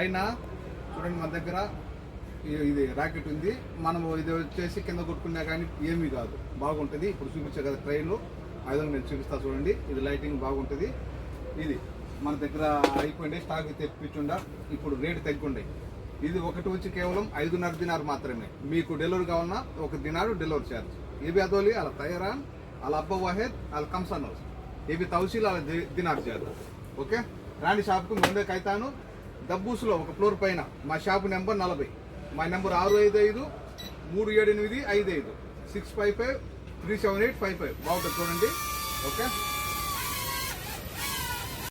పైన చూడండి మన దగ్గర ఇది రాకెట్ ఉంది. మనం ఇది వచ్చేసి కింద కొట్టుకున్నా కానీ ఏమీ కాదు, బాగుంటుంది. ఇప్పుడు చూపించే కదా ట్రైన్, ఆ విధంగా నేను చూపిస్తా చూడండి. ఇది లైటింగ్ బాగుంటుంది. ఇది మన దగ్గర అయిపోయింది, స్టాక్ తెప్పించుండా, ఇప్పుడు రేటు తగ్గుండే. ఇది ఒకటి వచ్చి కేవలం 5.5 దినార్ మాత్రమే. మీకు డెలివరీ కావాలన్నా 1 దినారు డెలివరీ ఛార్జ్. ये भी अदोली अला तैयारान अला अब्बा वाहिद अला कमसानोस ये भी तवसील अला दिनार చేయాలి. ఓకే రాండి షాప్కు ముందే కైతాను దబ్బూసులో ఒక ఫ్లోర్ పైన. మా షాప్ నెంబర్ 40, మా నెంబర్ 655-378-55 655-378-55 బాగుంటుంది చూడండి. ఓకే.